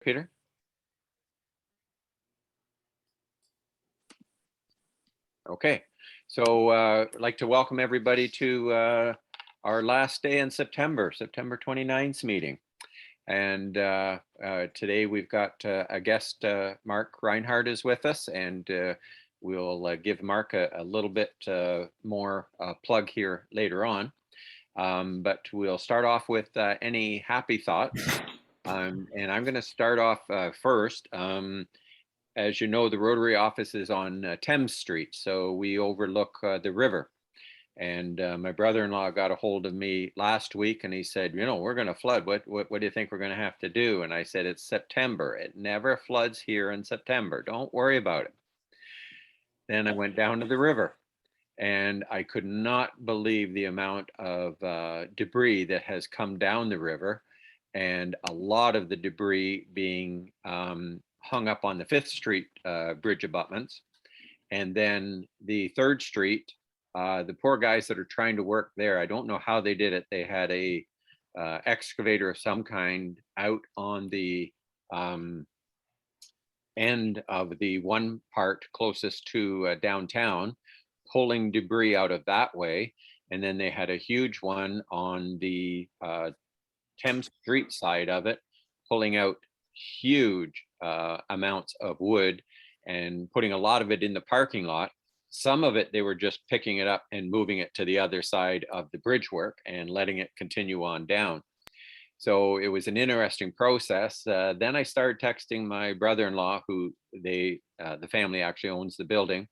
Peter? Okay, so I'd like to welcome everybody to our last day in September 29th meeting. And today we've got a guest, Mark Reinhart is with us, and we'll give Mark a little bit more plug here later on. But we'll start off with any happy thoughts. And I'm going to start off first. As you know, the Rotary office is on Thames Street, so we overlook the river. And my brother-in-law got a hold of me last week and he said, you know, we're going to flood. What do you think we're going to have to do? And I said, it's September. It never floods here in September. Don't worry about it. Then I went down to the river and I could not believe the amount of debris that has come down the river, and a lot of the debris being hung up on the 5th Street bridge abutments. And then the 3rd Street, the poor guys that are trying to work there, I don't know how they did it. They had a excavator of some kind out on the end of the one part closest to downtown, pulling debris out of that way. And then they had a huge one on the Thames Street side of it, pulling out huge amounts of wood and putting a lot of it in the parking lot. Some of it, they were just picking it up and moving it to the other side of the bridge work and letting it continue on down. So it was an interesting process. Then I started texting my brother-in-law, who the family actually owns the building,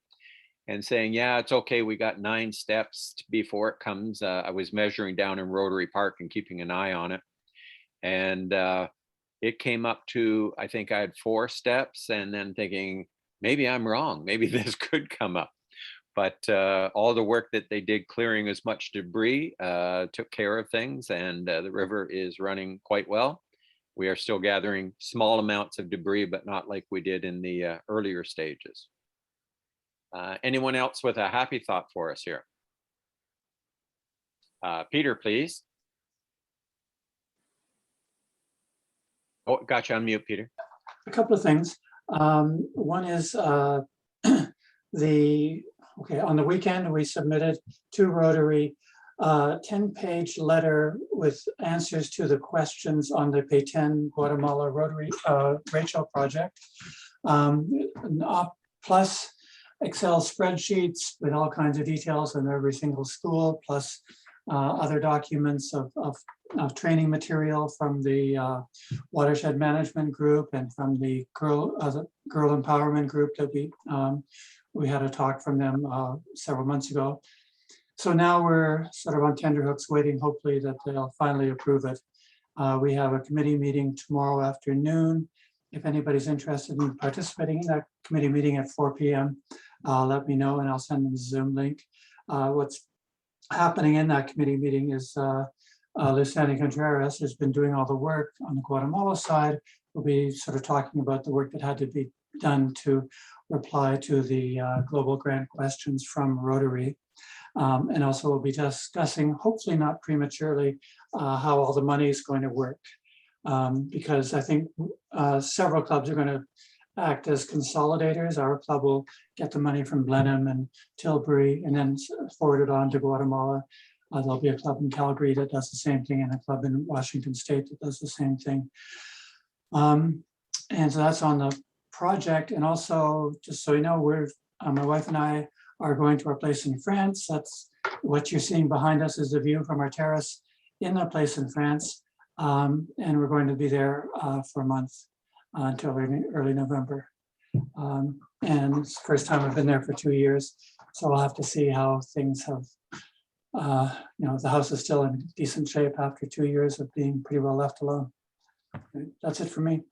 and saying, yeah, it's okay. We got 9 steps before it comes. I was measuring down in Rotary Park and keeping an eye on it. And it came up to, I think I had 4 steps, and then thinking, maybe I'm wrong. Maybe this could come up. But all the work that they did clearing as much debris took care of things, and the river is running quite well. We are still gathering small amounts of debris, but not like we did in the earlier stages. Anyone else with a happy thought for us here? Peter, please. Oh, got you on mute, Peter. A couple of things. One is on the weekend, we submitted to Rotary 10-page letter with answers to the questions on the Payten Guatemala Rotary Rachel project, plus Excel spreadsheets with all kinds of details on every single school, plus other documents of training material from the watershed management group and from the girl empowerment group that we had a talk from them several months ago. So now we're sort of on tenterhooks waiting, hopefully, that they'll finally approve it. We have a committee meeting tomorrow afternoon. If anybody's interested in participating in that committee meeting at 4 p.m., let me know and I'll send them a Zoom link. What's happening in that committee meeting is Lucani Contreras has been doing all the work on the Guatemala side. We'll be sort of talking about the work that had to be done to reply to the global grant questions from Rotary. And also we'll be discussing, hopefully not prematurely, how all the money is going to work. Because I think several clubs are going to act as consolidators. Our club will get the money from Blenheim and Tilbury and then forward it on to Guatemala. There'll be a club in Calgary that does the same thing and a club in Washington State that does the same thing. And so that's on the project. And also, just so you know, my wife and I are going to our place in France. That's what you're seeing behind us is the view from our terrace in a place in France. And we're going to be there for a month until early November. And it's the first time I've been there for 2 years. So I'll have to see how things have, the house is still in decent shape after 2 years of being pretty well left alone. That's it for me.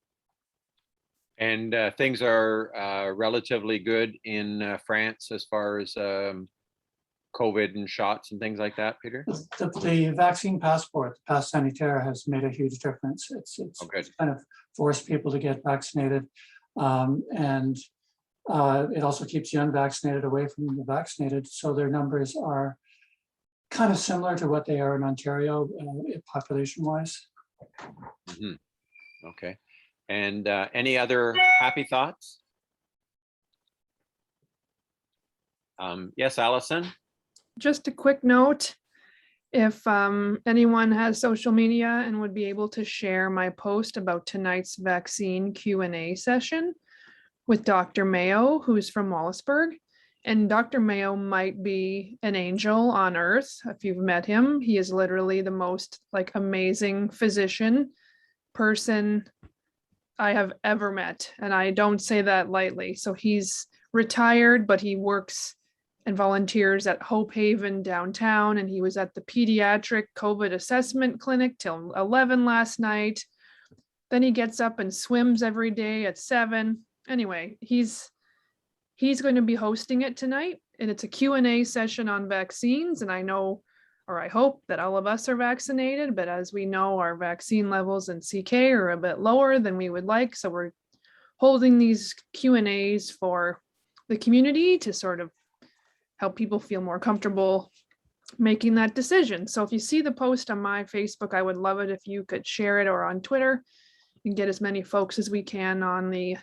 And things are relatively good in France as far as COVID and shots and things like that, Peter? The vaccine passport, the Pass Sanitaire, has made a huge difference. It's kind of forced people to get vaccinated. And it also keeps the unvaccinated away from the vaccinated. So their numbers are kind of similar to what they are in Ontario, population-wise. Mm-hmm. Okay. And any other happy thoughts? Yes, Allison? Just a quick note, if anyone has social media and would be able to share my post about tonight's vaccine Q&A session with Dr. Mayo, who's from Wallaceburg. And Dr. Mayo might be an angel on earth. If you've met him, he is literally the most amazing physician person I have ever met. And I don't say that lightly. So he's retired, but he works and volunteers at Hope Haven downtown. And he was at the pediatric COVID assessment clinic till 11 last night. Then he gets up and swims every day at 7. Anyway, he's going to be hosting it tonight, and it's a Q&A session on vaccines. And I know, or I hope, that all of us are vaccinated, but as we know, our vaccine levels in CK are a bit lower than we would like. So we're holding these Q&As for the community to sort of help people feel more comfortable making that decision. So if you see the post on my Facebook, I would love it if you could share it, or on Twitter, and get as many folks as we can on the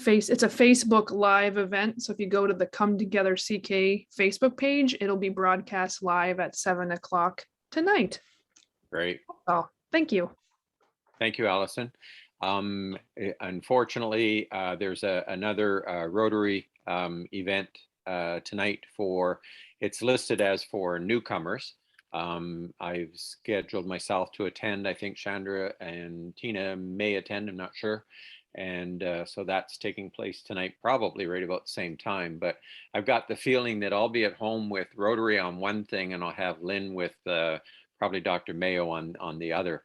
it's a Facebook live event. So if you go to the Come Together CK Facebook page, it'll be broadcast live at 7 o'clock tonight. Great. Oh, thank you. Thank you, Allison. Unfortunately, there's another Rotary event tonight it's listed as for newcomers. I've scheduled myself to attend. I think Chandra and Tina may attend, I'm not sure. And so that's taking place tonight, probably right about the same time. But I've got the feeling that I'll be at home with Rotary on one thing, and I'll have Lynn with probably Dr. Mayo on the other.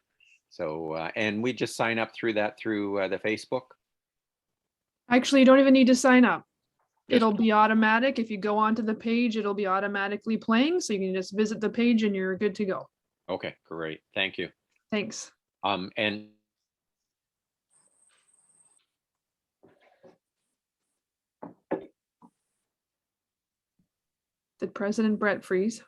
So, and we just sign up through the Facebook. Actually, you don't even need to sign up. It'll be automatic. If you go onto the page, it'll be automatically playing. So you can just visit the page and you're good to go. Okay, great. Thank you. Thanks. And Did President Brett freeze?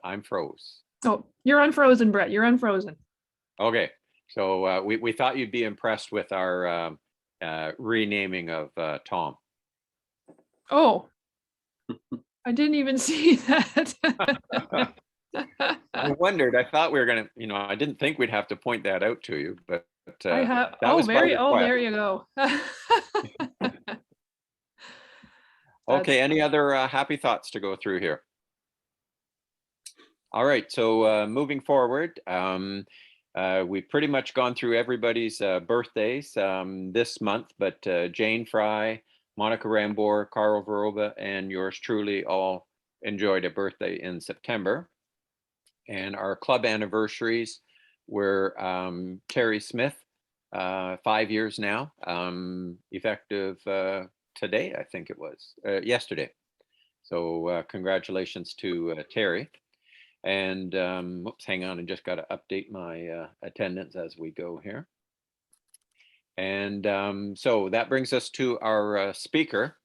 I'm froze. Oh, you're unfrozen, Brett. You're unfrozen. Okay, so we thought you'd be impressed with our renaming of Tom. Oh, I didn't even see that. I wondered. I thought we were gonna, I didn't think we'd have to point that out to you, but I have. that Oh, was my request. there you go. Okay, any other happy thoughts to go through here? All right, so moving forward, we've pretty much gone through everybody's birthdays this month, but Jane Fry, Monica Rambor, Carl Veroba, and yours truly all enjoyed a birthday in September. And our club anniversaries were Terry Smith, 5 years now, effective today, I think it was, yesterday. So congratulations to Terry. And oops, hang on, I just got to update my attendance as we go here. And so that brings us to our speaker.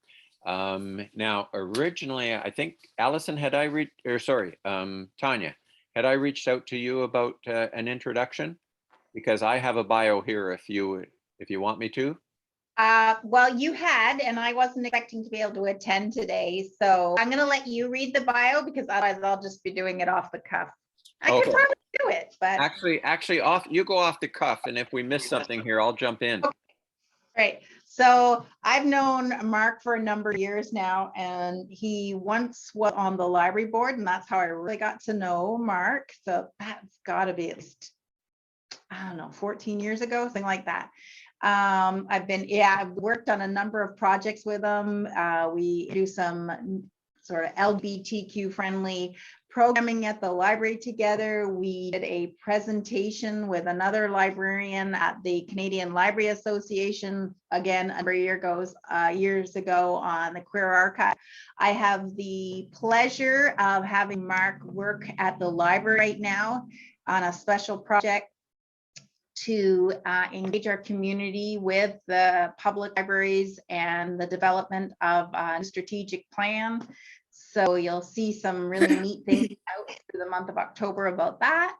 Now, originally, I think Allison, Tanya, had I reached out to you about an introduction? Because I have a bio here if you want me to. Well, you had, and I wasn't expecting to be able to attend today. So I'm going to let you read the bio because otherwise I'll just be doing it off the cuff. I could probably do it, but actually you go off the cuff, and if we miss something here, I'll jump in. Okay. Great. So I've known Mark for a number of years now, and he once was on the library board, and that's how I really got to know Mark. So that's got to be at least, I don't know, 14 years ago, something like that. I've worked on a number of projects with him. We do some sort of LGBTQ friendly programming at the library together. We did a presentation with another librarian at the Canadian Library Association, again, years ago on the Queer Archive. I have the pleasure of having Mark work at the library right now on a special project to engage our community with the public libraries and the development of a strategic plan. So you'll see some really neat things out through the month of October about that.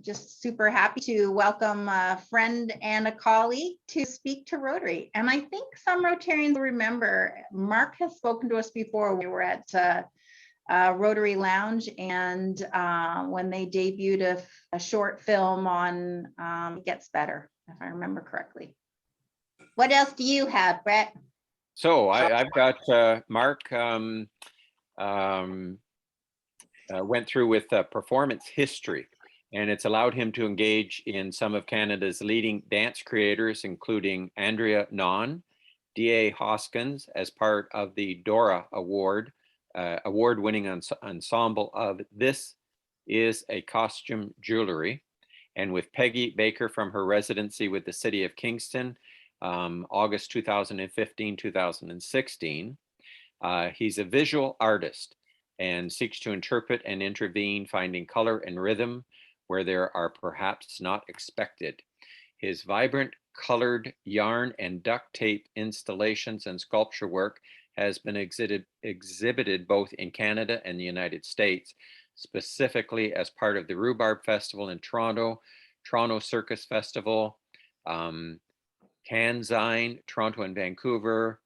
Just super happy to welcome a friend and a colleague to speak to Rotary. And I think some Rotarians will remember, Mark has spoken to us before. We were at Rotary Lounge, and when they debuted a short film on It Gets Better, if I remember correctly. What else do you have, Brett? So I've got Mark went through with performance history, and it's allowed him to engage in some of Canada's leading dance creators, including Andrea Non, D.A. Hoskins, as part of the Dora award-winning ensemble of This Is a Costume Jewelry, and with Peggy Baker from her residency with the City of Kingston, August 2015-2016. He's a visual artist and seeks to interpret and intervene, finding color and rhythm where there are perhaps not expected. His vibrant colored yarn and duct tape installations and sculpture work has been exhibited both in Canada and the United States, specifically as part of the Rhubarb Festival in Toronto, Toronto Circus Festival, Canzine, Toronto and Vancouver,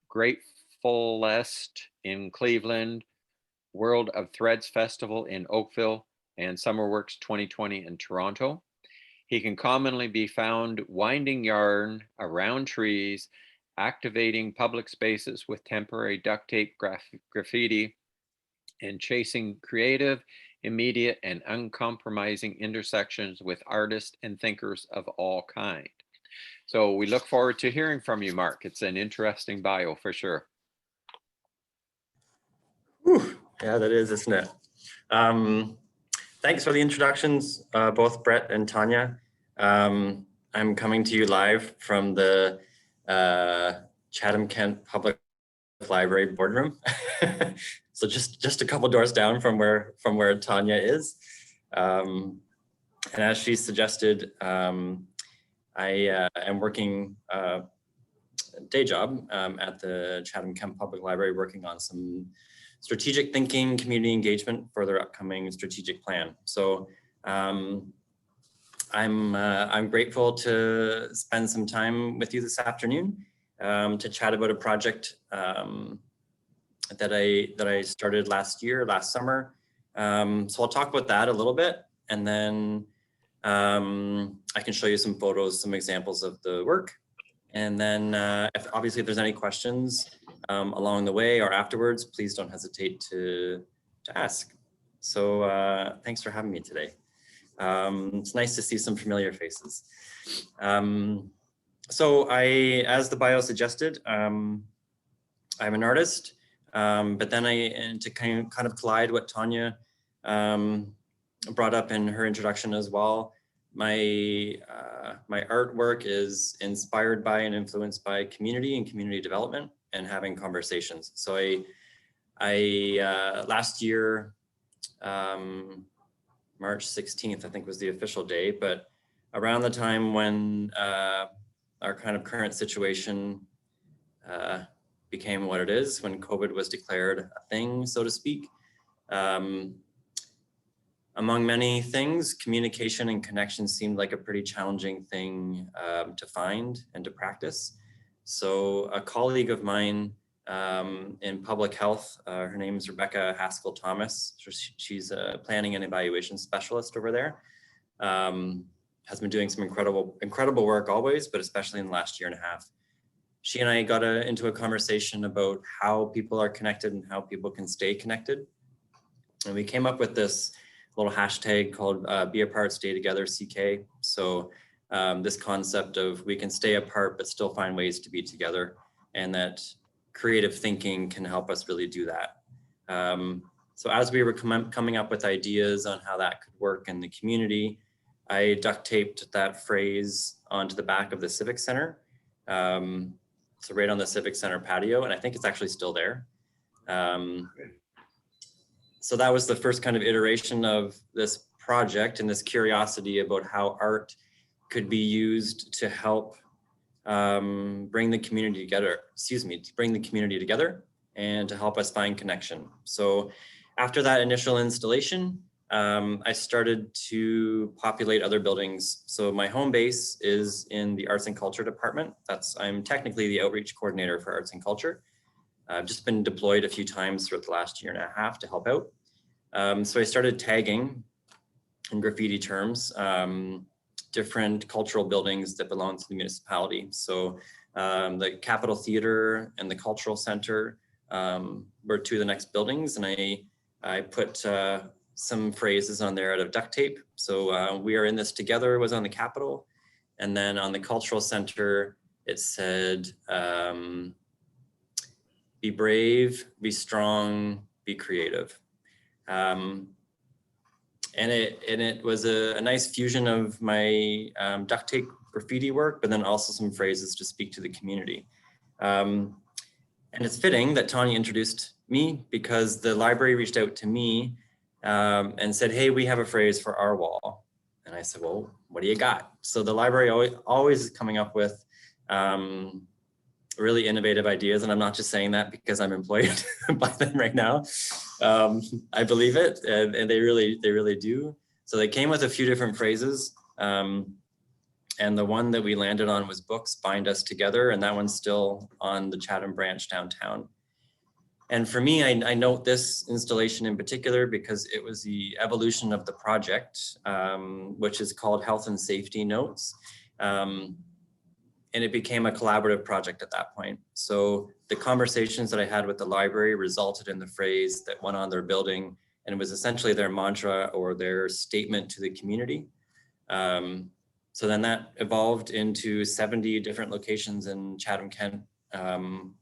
Gratefulest in Cleveland, World of Threads Festival in Oakville, and Summerworks 2020 in Toronto. He can commonly be found winding yarn around trees, activating public spaces with temporary duct tape graffiti, and chasing creative, immediate, and uncompromising intersections with artists and thinkers of all kinds. So we look forward to hearing from you, Mark. It's an interesting bio for sure. Whew. Yeah, that is, isn't it? Thanks for the introductions, both Brett and Tanya. I'm coming to you live from the Chatham Kent Public Library boardroom. So just a couple doors down from where Tanya is. And as she suggested, I am working a day job at the Chatham Kent Public Library, working on some strategic thinking, community engagement for their upcoming strategic plan. So I'm grateful to spend some time with you this afternoon to chat about a project that I started last summer. So I'll talk about that a little bit, and then I can show you some photos, some examples of the work. And then if there's any questions along the way or afterwards, please don't hesitate to ask. So thanks for having me today. It's nice to see some familiar faces. So as the bio suggested, I'm an artist, but then to kind of collide what Tanya brought up in her introduction as well, my artwork is inspired by and influenced by community and community development and having conversations. So I last year, March 16th, I think was the official day, but around the time when our kind of current situation became what it is, when COVID was declared a thing, so to speak. Among many things, communication and connection seemed like a pretty challenging thing to find and to practice. So a colleague of mine in public health, her name is Rebecca Haskell Thomas. She's a planning and evaluation specialist over there. Has been doing some incredible work always, but especially in the last year and a half. She and I got into a conversation about how people are connected and how people can stay connected. And we came up with this little hashtag called Be Apart, Stay Together, CK. So this concept of we can stay apart, but still find ways to be together, and that creative thinking can help us really do that. So as we were coming up with ideas on how that could work in the community, I duct taped that phrase onto the back of the Civic Center. So right on the Civic Center patio, and I think it's actually still there. So that was the first kind of iteration of this project and this curiosity about how art could be used to help bring the community together, and to help us find connection. So after that initial installation, I started to populate other buildings. So my home base is in the Arts and Culture department. I'm technically the outreach coordinator for Arts and Culture. I've just been deployed a few times throughout the last year and a half to help out. So I started tagging, in graffiti terms, different cultural buildings that belong to the municipality. So the Capitol Theater and the Cultural Center were two of the next buildings, and I put some phrases on there out of duct tape. So "We are in this together" was on the Capitol, and then on the Cultural Center it said "Be brave, be strong, be creative." And it was a nice fusion of my duct tape graffiti work, but then also some phrases to speak to the community. And it's fitting that Tanya introduced me, because the library reached out to me and said, "Hey, we have a phrase for our wall." And I said, "Well, what do you got?" So the library always is coming up with really innovative ideas. And I'm not just saying that because I'm employed by them right now. I believe it, and they really do. So they came with a few different phrases. And the one that we landed on was "Books bind us together." And that one's still on the Chatham branch downtown. And for me, I note this installation in particular because it was the evolution of the project, which is called Health and Safety Notes. And it became a collaborative project at that point. So the conversations that I had with the library resulted in the phrase that went on their building, and it was essentially their mantra or their statement to the community. So then that evolved into 70 different locations in Chatham Kent,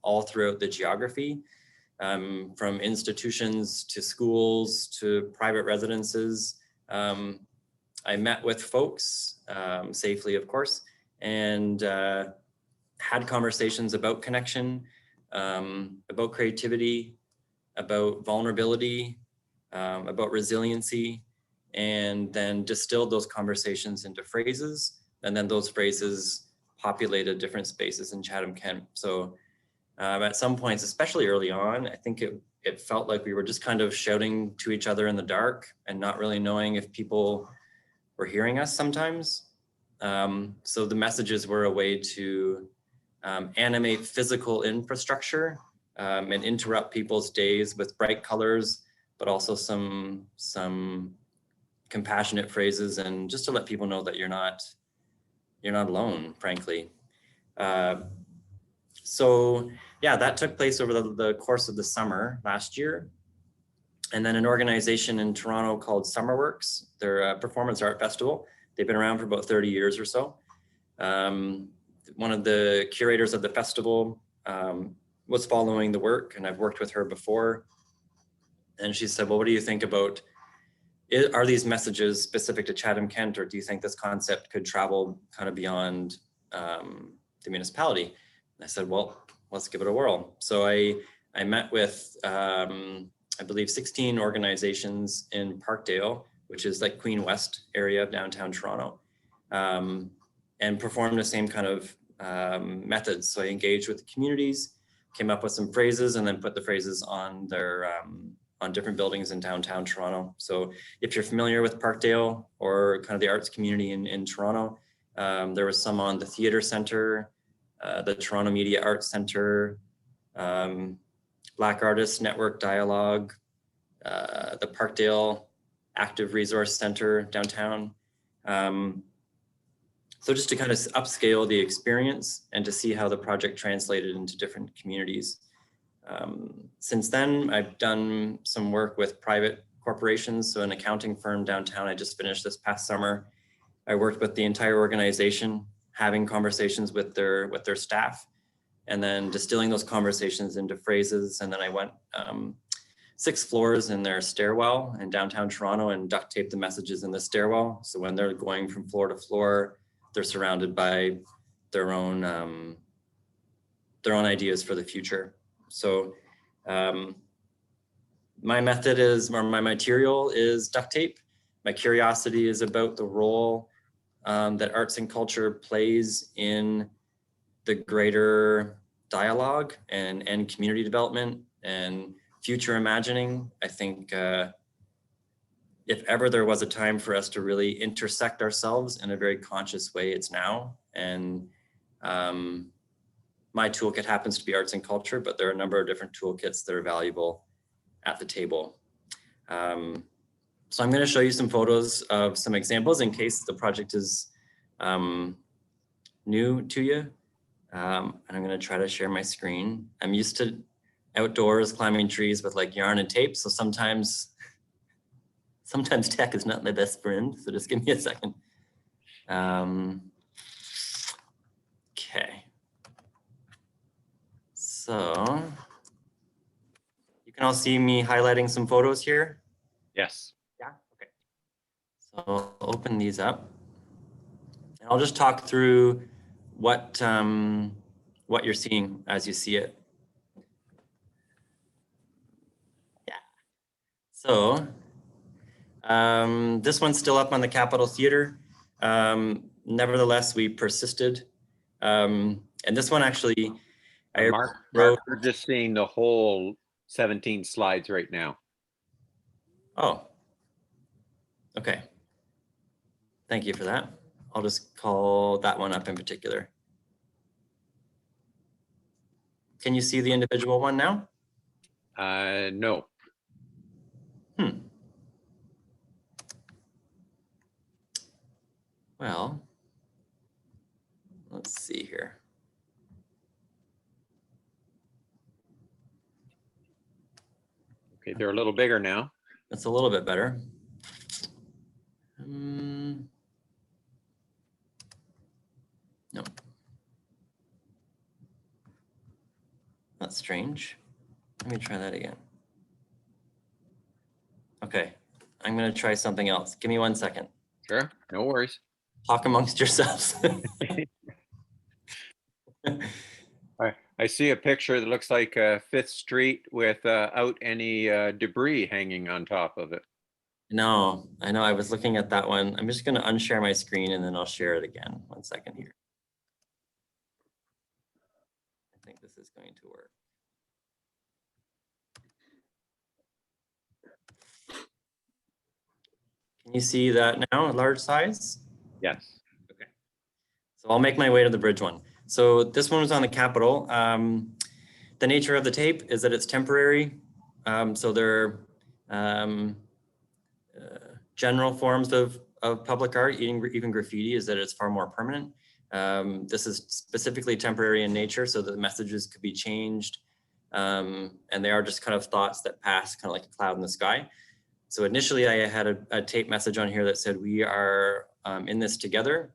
all throughout the geography, from institutions to schools to private residences. I met with folks, safely, of course, and had conversations about connection, about creativity, about vulnerability, about resiliency, and then distilled those conversations into phrases. And then those phrases populated different spaces in Chatham Kent. So at some points, especially early on, I think it felt like we were just kind of shouting to each other in the dark and not really knowing if people were hearing us sometimes. So the messages were a way to animate physical infrastructure and interrupt people's days with bright colors, but also some compassionate phrases, and just to let people know that you're not alone, frankly. So yeah, that took place over the course of the summer last year. And then an organization in Toronto called Summerworks, they're a performance art festival. They've been around for about 30 years or so. One of the curators of the festival was following the work, and I've worked with her before. And she said, "Well, what do you think about, are these messages specific to Chatham Kent, or do you think this concept could travel kind of beyond the municipality?" And I said, "Well, let's give it a whirl." So I met with, I believe, 16 organizations in Parkdale, which is like Queen West area of downtown Toronto, and performed the same kind of methods. So I engaged with the communities, came up with some phrases, and then put the phrases on their on different buildings in downtown Toronto. So if you're familiar with Parkdale or kind of the arts community in Toronto, there was some on the Theatre Centre, the Toronto Media Arts Centre, Black Artists Network Dialogue, the Parkdale Active Resource Center downtown. So just to kind of upscale the experience and to see how the project translated into different communities. Since then, I've done some work with private corporations. So an accounting firm downtown, I just finished this past summer. I worked with the entire organization, having conversations with their staff, and then distilling those conversations into phrases. And then I went 6 floors in their stairwell in downtown Toronto and duct taped the messages in the stairwell. So when they're going from floor to floor, they're surrounded by their own ideas for the future. So my method is, or my material is duct tape. My curiosity is about the role that arts and culture plays in the greater dialogue and community development and future imagining. I think if ever there was a time for us to really intersect ourselves in a very conscious way, it's now. And my toolkit happens to be arts and culture, but there are a number of different toolkits that are valuable at the table. So I'm going to show you some photos of some examples in case the project is new to you. And I'm going to try to share my screen. I'm used to outdoors climbing trees with like yarn and tape. So sometimes tech is not my best friend. So just give me a second. Okay. So you can all see me highlighting some photos here. Yes. Yeah. Okay. So I'll open these up, and I'll just talk through what you're seeing as you see it. Yeah. So this one's still up on the Capitol Theater. Nevertheless, we persisted, and this one actually. Mark, we're just seeing the whole 17 slides right now. Oh, okay. Thank you for that. I'll just call that one up in particular. Can you see the individual one now? No. Well, let's see here. Okay, they're a little bigger now. That's a little bit better. No. That's strange. Let me try that again. Okay, I'm going to try something else. Give me 1 second. Sure, no worries. Talk amongst yourselves. I see a picture that looks like 5th Street without any debris hanging on top of it. No, I know. I was looking at that one. I'm just going to unshare my screen and then I'll share it again. 1 second here. I think this is going to work. Can you see that now, large size? Yes. Okay. So I'll make my way to the bridge one. So this one was on the Capitol. The nature of the tape is that it's temporary. So they're general forms of public art, even graffiti, is that it's far more permanent. This is specifically temporary in nature, so the messages could be changed. And they are just kind of thoughts that pass kind of like a cloud in the sky. So initially I had a tape message on here that said, we are in this together.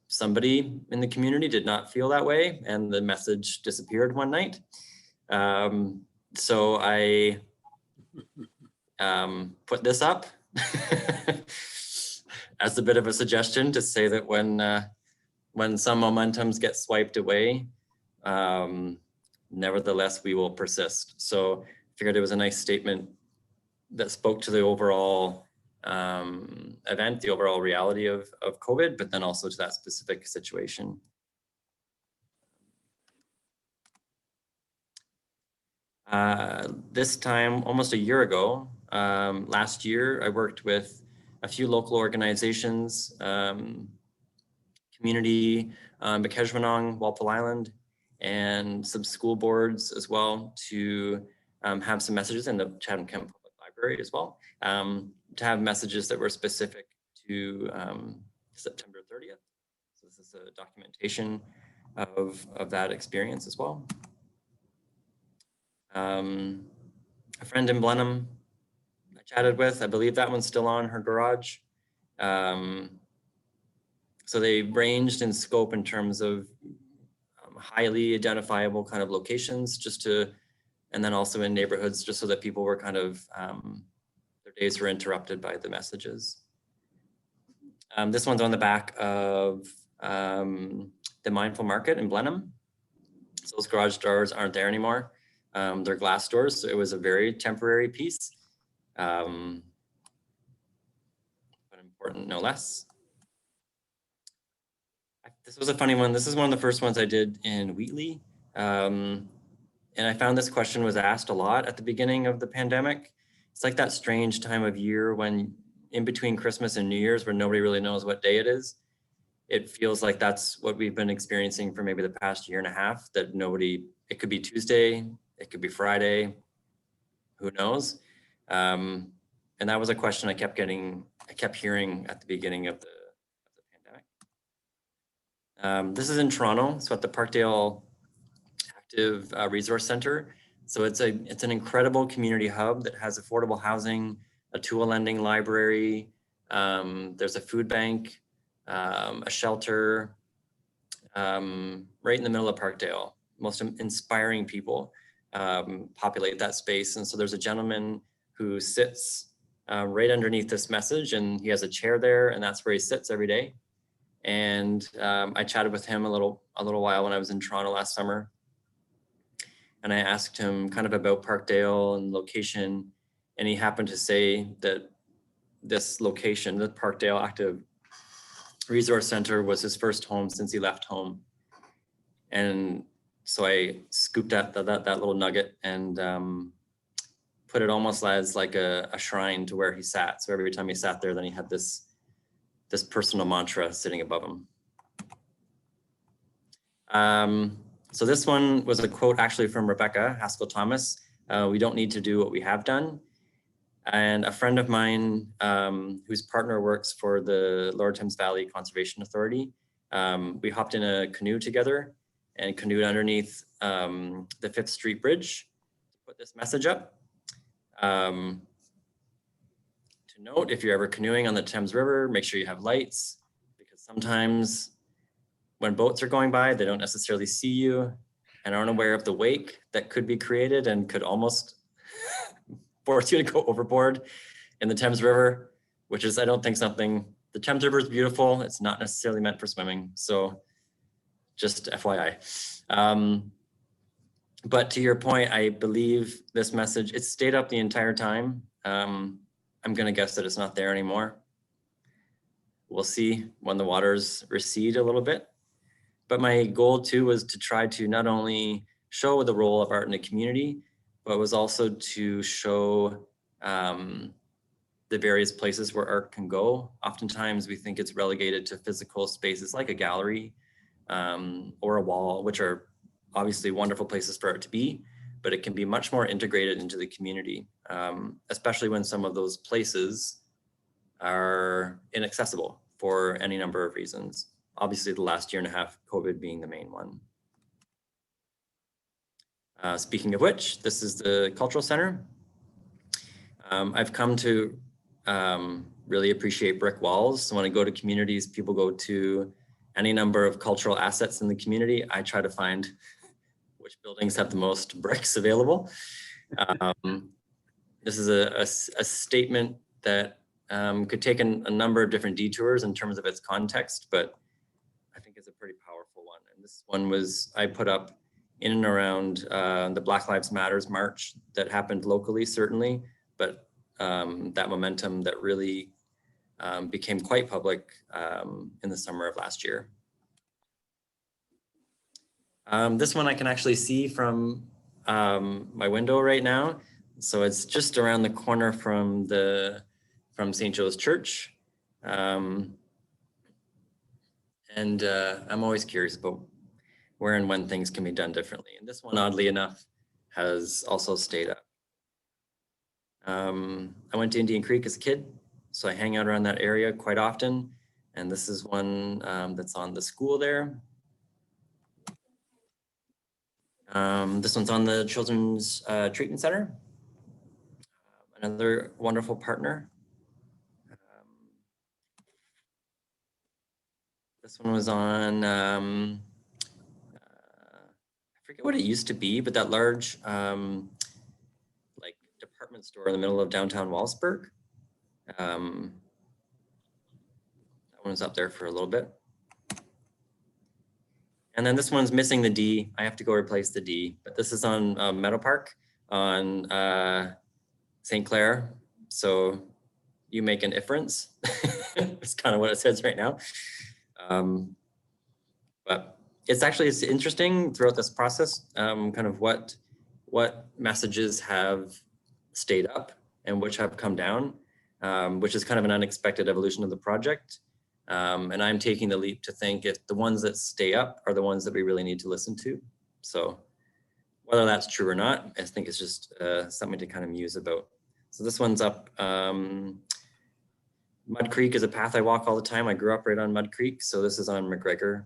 Somebody in the community did not feel that way and the message disappeared one night. So I put this up as a bit of a suggestion to say that when some momentums get swiped away, nevertheless, we will persist. So I figured it was a nice statement that spoke to the overall event, the overall reality of COVID, but then also to that specific situation. This time, almost a year ago, last year, I worked with a few local organizations, community, Bekeshwanong, Walpole Island, and some school boards as well to have some messages in the Chatham Kent Public Library as well, to have messages that were specific to September 30th. So this is a documentation of that experience as well. A friend in Blenheim I chatted with, I believe that one's still on her garage. So they ranged in scope in terms of highly identifiable kind of locations, just to, and then also in neighborhoods, just so that people were kind of, their days were interrupted by the messages. This one's on the back of the Mindful Market in Blenheim. So those garage doors aren't there anymore. They're glass doors, so it was a very temporary piece, but important no less. This was a funny one. This is one of the first ones I did in Wheatley. And I found this question was asked a lot at the beginning of the pandemic. It's like that strange time of year when in between Christmas and New Year's where nobody really knows what day it is. It feels like that's what we've been experiencing for maybe the past year and a half, that it could be Tuesday, it could be Friday, who knows? And that was a question I kept hearing at the beginning of the pandemic. This is in Toronto, so at the Parkdale Active Resource Center. So it's an incredible community hub that has affordable housing, a tool lending library. There's a food bank, a shelter, right in the middle of Parkdale. Most inspiring people populate that space. And so there's a gentleman who sits right underneath this message, and he has a chair there, and that's where he sits every day. And I chatted with him a little while when I was in Toronto last summer. And I asked him kind of about Parkdale and location. And he happened to say that this location, the Parkdale Active Resource Center, was his first home since he left home. And so I scooped up that little nugget and put it almost as like a shrine to where he sat. So every time he sat there, then he had this personal mantra sitting above him. So this one was a quote actually from Rebecca Haskell Thomas. We don't need to do what we have done. And a friend of mine whose partner works for the Lower Thames Valley Conservation Authority, we hopped in a canoe together and canoed underneath the 5th Street Bridge to put this message up. To note, if you're ever canoeing on the Thames River, make sure you have lights, because sometimes when boats are going by, they don't necessarily see you and aren't aware of the wake that could be created and could almost force you to go overboard in the Thames River, which is, I don't think, something, the Thames River is beautiful. It's not necessarily meant for swimming. So just FYI. But to your point, I believe this message, it stayed up the entire time. I'm gonna guess that it's not there anymore. We'll see when the waters recede a little bit. But my goal too was to try to not only show the role of art in the community, but was also to show the various places where art can go. Oftentimes we think it's relegated to physical spaces like a gallery or a wall, which are obviously wonderful places for art to be, but it can be much more integrated into the community, especially when some of those places are inaccessible for any number of reasons. Obviously the last year and a half, COVID being the main one. Speaking of which, this is the Cultural Center. I've come to really appreciate brick walls. So when I go to communities, people go to any number of cultural assets in the community. I try to find which buildings have the most bricks available. This is a statement that could take a number of different detours in terms of its context, but I think it's a pretty powerful one. And this one was, I put up in and around the Black Lives Matters march that happened locally, certainly, but that momentum that really became quite public in the summer of last year. This one I can actually see from my window right now. So it's just around the corner from St. Joe's Church. And I'm always curious about where and when things can be done differently. And this one, oddly enough, has also stayed up. I went to Indian Creek as a kid, so I hang out around that area quite often. And this is one that's on the school there. This one's on the Children's Treatment Center. Another wonderful partner. This one was on, I forget what it used to be, but that large like department store in the middle of downtown Wallsburg. That one was up there for a little bit. And then this one's missing the D. I have to go replace the D, but this is on Meadow Park on St. Clair. So you make an difference. It's kind of what it says right now. But it's interesting throughout this process, kind of what what messages have stayed up and which have come down, which is kind of an unexpected evolution of the project. And I'm taking the leap to think if the ones that stay up are the ones that we really need to listen to. So whether that's true or not, I think it's just something to kind of muse about. So this one's up. Mud Creek is a path I walk all the time. I grew up right on Mud Creek. So this is on McGregor.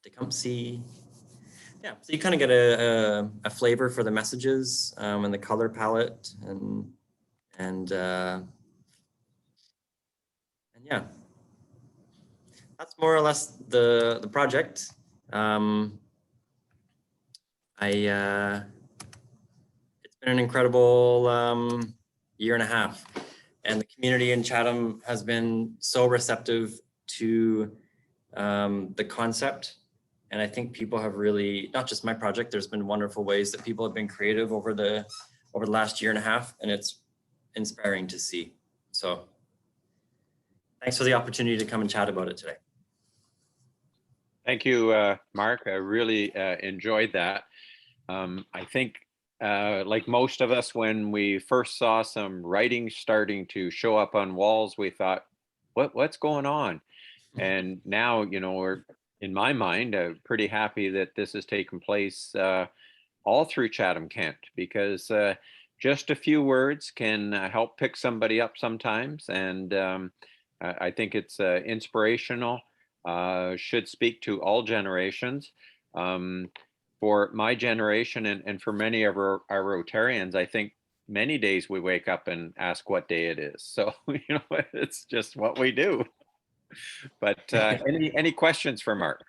Tecumseh. Yeah, so you kind of get a flavor for the messages and the color palette and yeah, that's more or less the project. It's been an incredible year and a half, and the community in Chatham has been so receptive to the concept. And I think people have really, not just my project, there's been wonderful ways that people have been creative over the last year and a half, and it's inspiring to see. So thanks for the opportunity to come and chat about it today. Thank you, Mark. I really enjoyed that. I think like most of us, when we first saw some writing starting to show up on walls, we thought, what's going on? And now, you know, we're, in my mind, pretty happy that this has taken place all through Chatham Kent, because just a few words can help pick somebody up sometimes. And I think it's inspirational, should speak to all generations. For my generation and for many of our Rotarians, I think many days we wake up and ask what day it is. So, you know, it's just what we do. But any questions for Mark?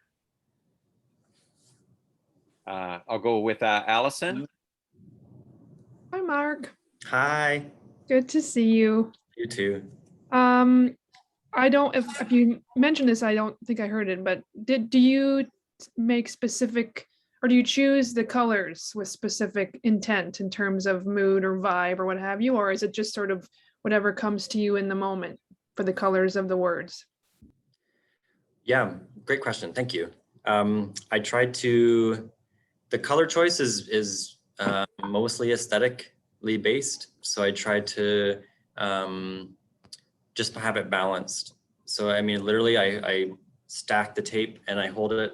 I'll go with Allison. Hi, Mark. Hi. Good to see you. You too. I don't, if you mentioned this, I don't think I heard it, but do you make specific, or do you choose the colors with specific intent in terms of mood or vibe or what have you? Or is it just sort of whatever comes to you in the moment for the colors of the words? Yeah, great question. Thank you. I tried to, the color choice is mostly aesthetically based. So I tried to just have it balanced. So, I mean, literally I stack the tape and I hold it.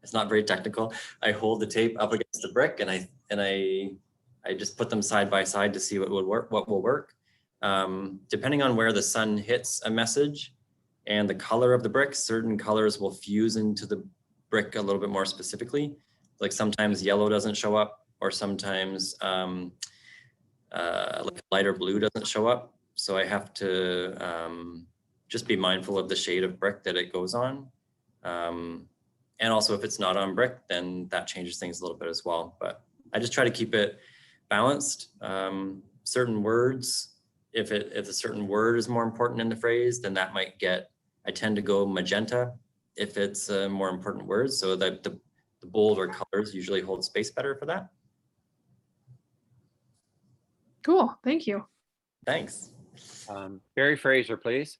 It's not very technical. I hold the tape up against the brick and I just put them side by side to see what will work. Depending on where the sun hits a message and the color of the brick, certain colors will fuse into the brick a little bit more specifically. Like sometimes yellow doesn't show up, or sometimes like lighter blue doesn't show up. So I have to just be mindful of the shade of brick that it goes on. And also if it's not on brick, then that changes things a little bit as well. But I just try to keep it balanced. Certain words, if a certain word is more important in the phrase, then that might get, I tend to go magenta if it's a more important word. So that the bolder colors usually hold space better for that. Cool, thank you. Thanks. Barry Fraser, please.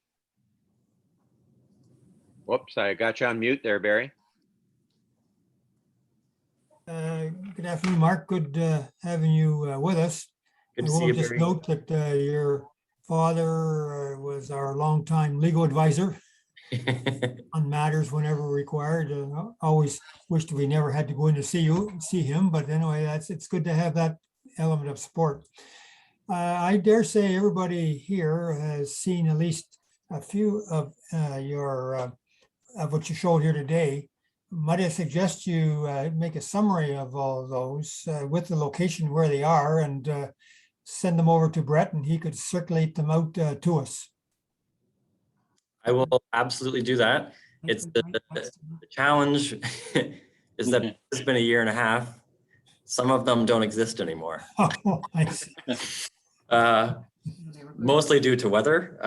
Whoops, I got you on mute there, Barry. Good afternoon, Mark. Good having you with us. Good to I see will you, just Barry. note that your father was our longtime legal advisor on matters whenever required. Always wished we never had to go in to see him, but anyway, it's good to have that element of support. I dare say everybody here has seen at least a few of of what you showed here today. Might I suggest you make a summary of all of those with the location where they are, and send them over to Brett, and he could circulate them out to us. I will absolutely do that. It's the challenge is that it's been a year and a half. Some of them don't exist anymore. Oh, I see. Mostly due to weather.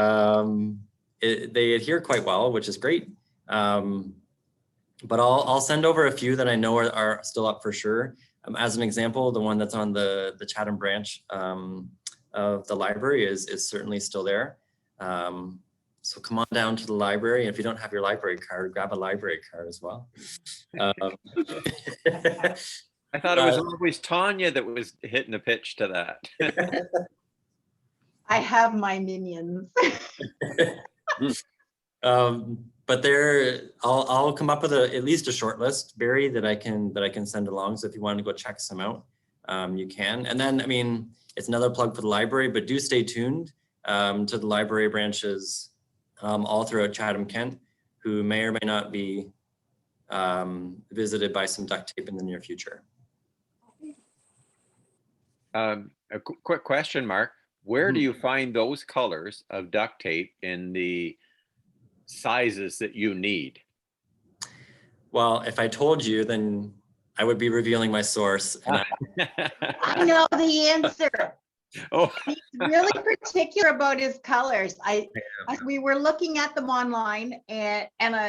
They adhere quite well, which is great. But I'll send over a few that I know are still up for sure. As an example, the one that's on the Chatham branch of the library is certainly still there. So come on down to the library. And if you don't have your library card, grab a library card as well. I thought it was always Tanya that was hitting the pitch to that. I have my minions. But I'll come up with at least a short list, Barry, that I can send along. So if you want to go check some out, you can. And then, I mean, it's another plug for the library, but do stay tuned to the library branches all throughout Chatham Kent, who may or may not be visited by some duct tape in the near future. A quick question, Mark. Where do you find those colors of duct tape in the sizes that you need? Well, if I told you, then I would be revealing my source. And I know the answer. Oh, He's really particular about his colors. We were looking at them online, and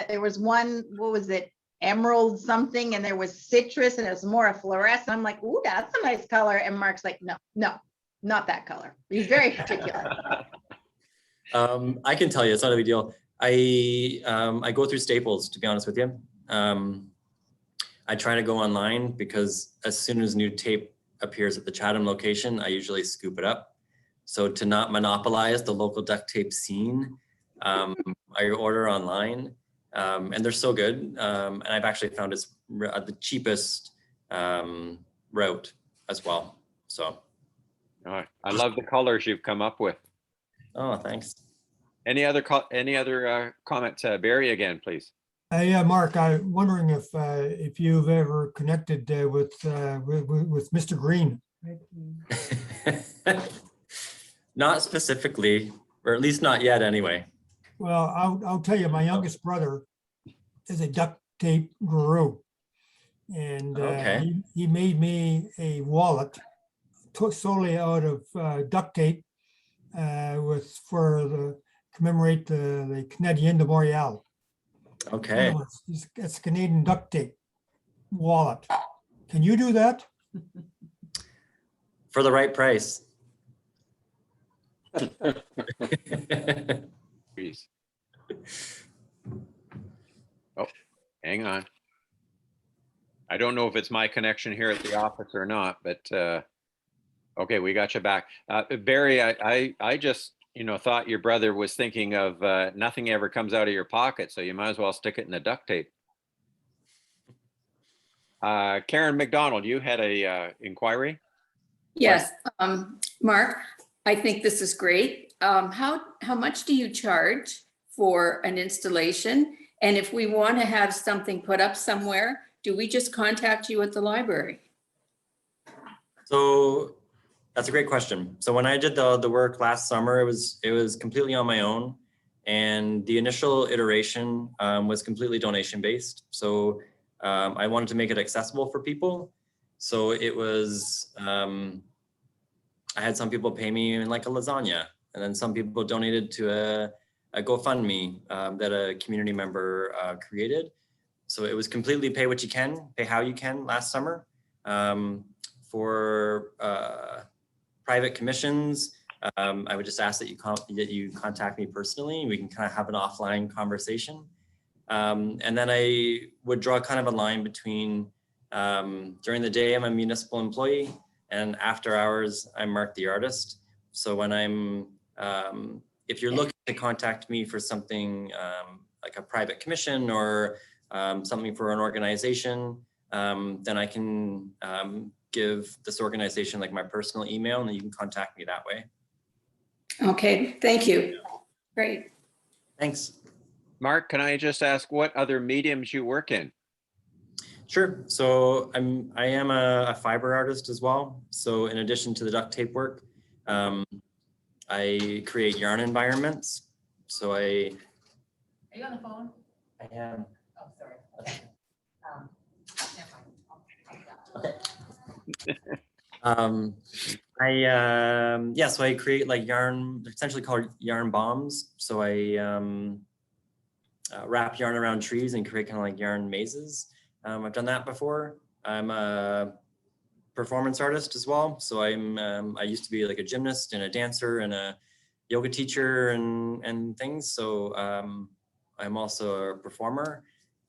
there was one, what was it, emerald something, and there was citrus, and it was more a fluorescent. I'm like, ooh, that's a nice color. And Mark's like, no, not that color. He's very particular. I can tell you, it's not a big deal. I go through Staples, to be honest with you. I try to go online because as soon as new tape appears at the Chatham location, I usually scoop it up. So to not monopolize the local duct tape scene, I order online, and they're so good. And I've actually found it's the cheapest route as well. So. I love the colors you've come up with. Oh, thanks. Any other comments, Barry, again, please? Yeah, Mark, I'm wondering if you've ever connected with Mr. Green. Not specifically, or at least not yet anyway. Well, I'll tell you, my youngest brother is a duct tape guru. And Okay. he made me a wallet solely out of duct tape commemorate the Canadian de Montreal. Okay. It's Canadian duct tape wallet. Can you do that? For the right price. Please. Oh, hang on. I don't know if it's my connection here at the office or not, but okay, we got you back. Barry, I just, thought your brother was thinking of nothing ever comes out of your pocket, so you might as well stick it in the duct tape. Karen McDonald, you had a inquiry? Yes, Mark, I think this is great. How much do you charge for an installation? And if we want to have something put up somewhere, do we just contact you at the library? So that's a great question. So when I did the work last summer, it was completely on my own. And the initial iteration was completely donation based. So I wanted to make it accessible for people. So it was, I had some people pay me in like a lasagna, and then some people donated to a GoFundMe that a community member created. So it was completely pay what you can, pay how you can last summer. For private commissions, I would just ask that you contact me personally. We can kind of have an offline conversation. And then I would draw kind of a line between during the day, I'm a municipal employee, and after hours, I'm Mark the artist. So when if you're looking to contact me for something like a private commission or something for an organization, then I can give this organization like my personal email, and then you can contact me that way. Okay, thank you. Great. Thanks. Mark, can I just ask what other mediums you work in? Sure. So I am a fiber artist as well. So in addition to the duct tape work, I create yarn environments. So Are you on the phone? I am. Oh, sorry. Okay. So I create like yarn, essentially called yarn bombs. So I wrap yarn around trees and create kind of like yarn mazes. I've done that before. I'm a performance artist as well. So I used to be like a gymnast and a dancer and a yoga teacher and things. So I'm also a performer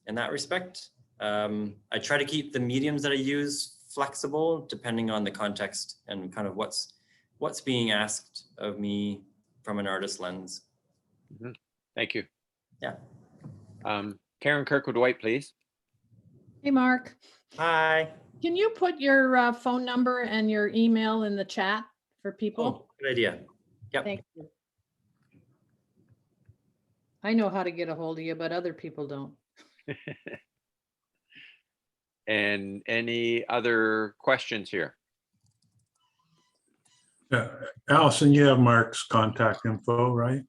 in that respect. I try to keep the mediums that I use flexible depending on the context and kind of what's being asked of me from an artist lens. Mhm. Thank you. Yeah. Karen Kirkwood-White, please. Hey, Mark, Hi. can you put your phone number and your email in the chat for people? Oh, good idea. Yep. Thank you. I know how to get a hold of you, but other people don't. And any other questions here? Yeah, Allison, you have Mark's contact info, right?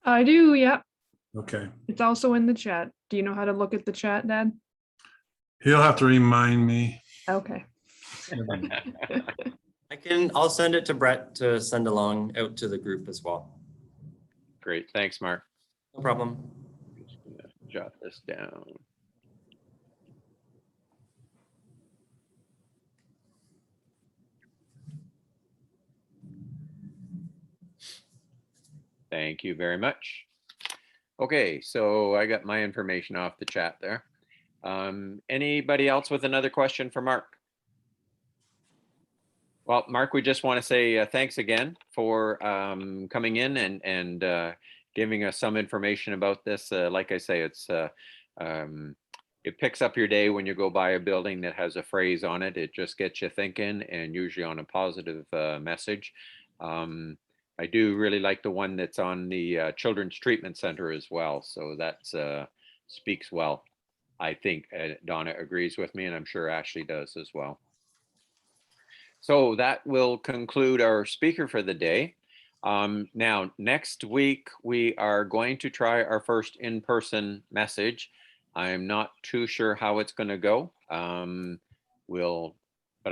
I do, yeah. Okay. It's also in the chat. Do you know how to look at the chat, Dad? He'll have to remind me. Okay. I'll send it to Brett to send along out to the group as well. Great, thanks, Mark. No problem. I'm just gonna jot this down. Thank you very much. Okay, so I got my information off the chat there. Anybody else with another question for Mark? Well, Mark, we just want to say thanks again for coming in and giving us some information about this. Like I say, it picks up your day when you go by a building that has a phrase on it. It just gets you thinking, and usually on a positive message. I do really like the one that's on the Children's Treatment Center as well. So that speaks well. I think Donna agrees with me, and I'm sure Ashley does as well. So that will conclude our speaker for the day. Now, next week, we are going to try our first in-person message. I'm not too sure how it's going to go. But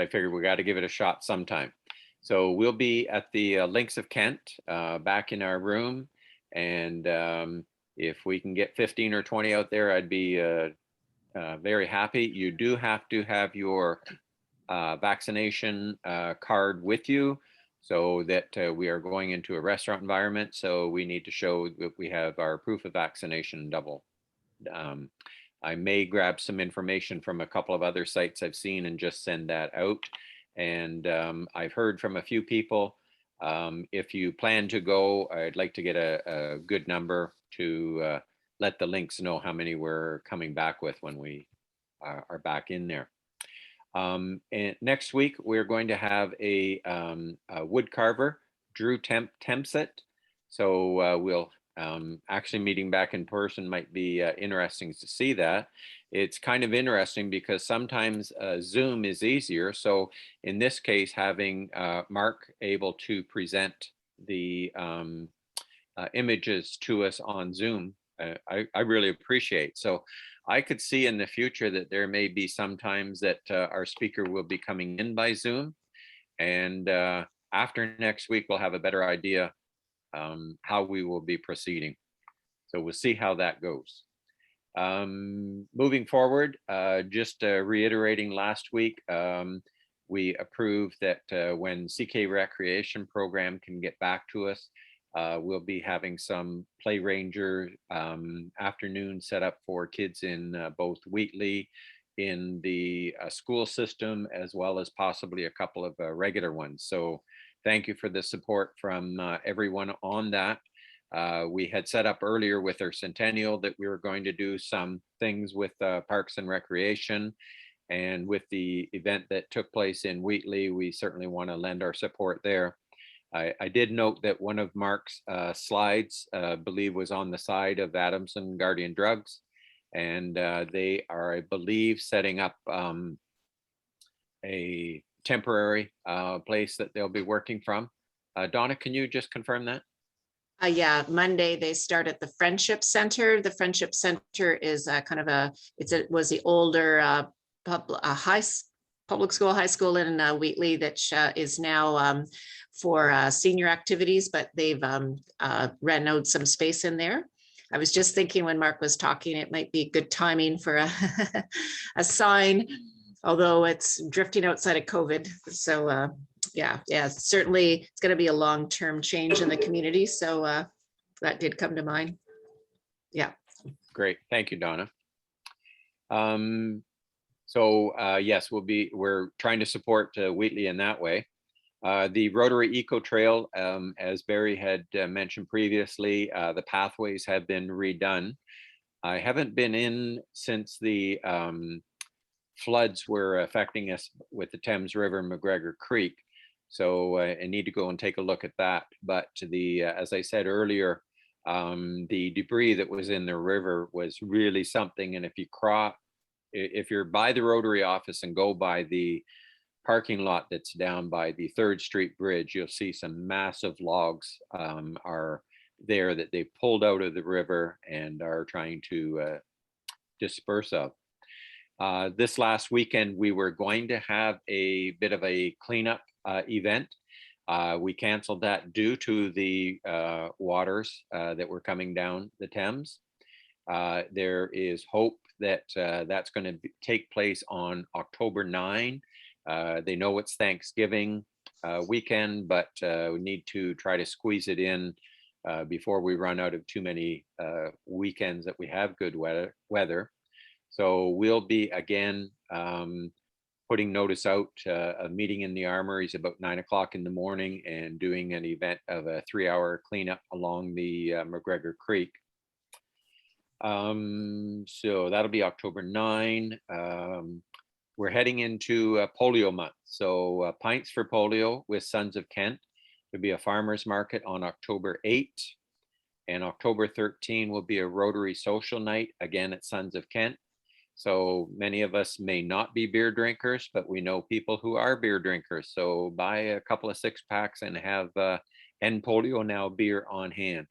I figured we got to give it a shot sometime. So we'll be at the Links of Kent back in our room. And if we can get 15 or 20 out there, I'd be very happy. You do have to have your vaccination card with you so that we are going into a restaurant environment. So we need to show that we have our proof of vaccination double. I may grab some information from a couple of other sites I've seen and just send that out. And I've heard from a few people, if you plan to go, I'd like to get a good number to let the links know how many we're coming back with when we are back in there. And next week, we're going to have a wood carver, Drew Tempset. So we'll actually meeting back in person might be interesting to see that. It's kind of interesting because sometimes Zoom is easier. So in this case, having Mark able to present the images to us on Zoom, I really appreciate. So I could see in the future that there may be sometimes that our speaker will be coming in by Zoom. And after next week, we'll have a better idea how we will be proceeding. So we'll see how that goes. Moving forward, just reiterating last week, we approved that when CK Recreation Program can get back to us, we'll be having some Play Ranger afternoon set up for kids in both Wheatley, in the school system, as well as possibly a couple of regular ones. So thank you for the support from everyone on that. We had set up earlier with our centennial that we were going to do some things with Parks and Recreation. And with the event that took place in Wheatley, we certainly want to lend our support there. I did note that one of Mark's slides, I believe, was on the side of Adamson Guardian Drugs. And they are, I believe, setting up a temporary place that they'll be working from. Donna, can you just confirm that? Yeah, Monday they start at the Friendship Center. The Friendship Center is kind of was the older public school, high school in Wheatley that is now for senior activities, but they've rented out some space in there. I was just thinking when Mark was talking, it might be good timing for a sign, although it's drifting outside of COVID. So yeah, certainly it's going to be a long-term change in the community. So that did come to mind. Yeah. Great. Thank you, Donna. Yes, we're trying to support Wheatley in that way. The Rotary Eco Trail, as Barry had mentioned previously, the pathways have been redone. I haven't been in since the floods were affecting us with the Thames River and McGregor Creek. So I need to go and take a look at that. But as I said earlier, the debris that was in the river was really something. And if you're by the Rotary office and go by the parking lot that's down by the 3rd Street Bridge, you'll see some massive logs are there that they pulled out of the river and are trying to disperse of. This last weekend, we were going to have a bit of a cleanup event. We canceled that due to the waters that were coming down the Thames. There is hope that that's going to take place on October 9. They know it's Thanksgiving weekend, but we need to try to squeeze it in before we run out of too many weekends that we have good weather. So we'll be again putting notice out, a meeting in the Armories about 9 o'clock in the morning and doing an event of a 3-hour cleanup along the McGregor Creek. So that'll be October 9. We're heading into polio month. So Pints for Polio with Sons of Kent. There'll be a farmer's market on October 8. And October 13 will be a Rotary social night, again at Sons of Kent. So many of us may not be beer drinkers, but we know people who are beer drinkers. So buy a couple of 6-packs and have End Polio Now beer on hand.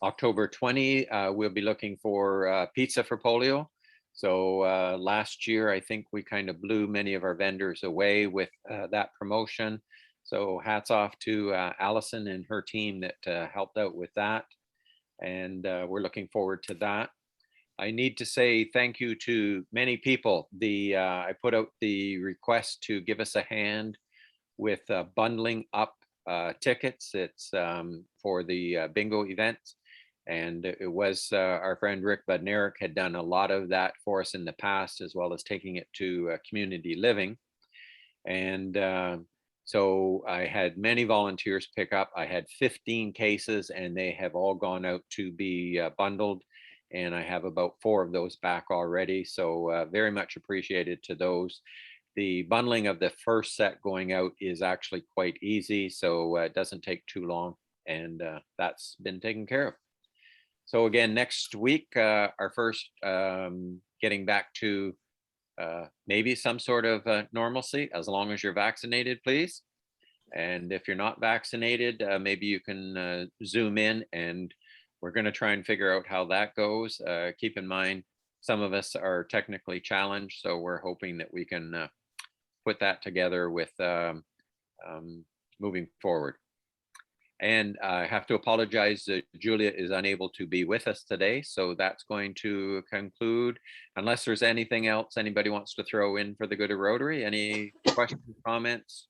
October 20, we'll be looking for Pizza for Polio. So last year, I think we kind of blew many of our vendors away with that promotion. So hats off to Allison and her team that helped out with that. And we're looking forward to that. I need to say thank you to many people. I put out the request to give us a hand with bundling up tickets. It's for the bingo event. And it was our friend Rick Budnerick had done a lot of that for us in the past, as well as taking it to community living. And so I had many volunteers pick up. I had 15 cases and they have all gone out to be bundled. And I have about 4 of those back already. So very much appreciated to those. The bundling of the first set going out is actually quite easy. So it doesn't take too long. And that's been taken care of. So again, next week, our first getting back to maybe some sort of normalcy, as long as you're vaccinated, please. And if you're not vaccinated, maybe you can Zoom in, and we're going to try and figure out how that goes. Keep in mind, some of us are technically challenged, so we're hoping that we can put that together with moving forward. And I have to apologize that Julia is unable to be with us today. So that's going to conclude, unless there's anything else anybody wants to throw in for the good of Rotary. Any questions, comments?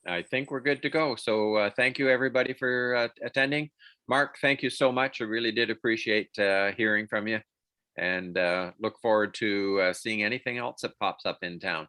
I think we're good to go. So thank you everybody for attending. Mark, thank you so much. I really did appreciate hearing from you, and look forward to seeing anything else that pops up in town.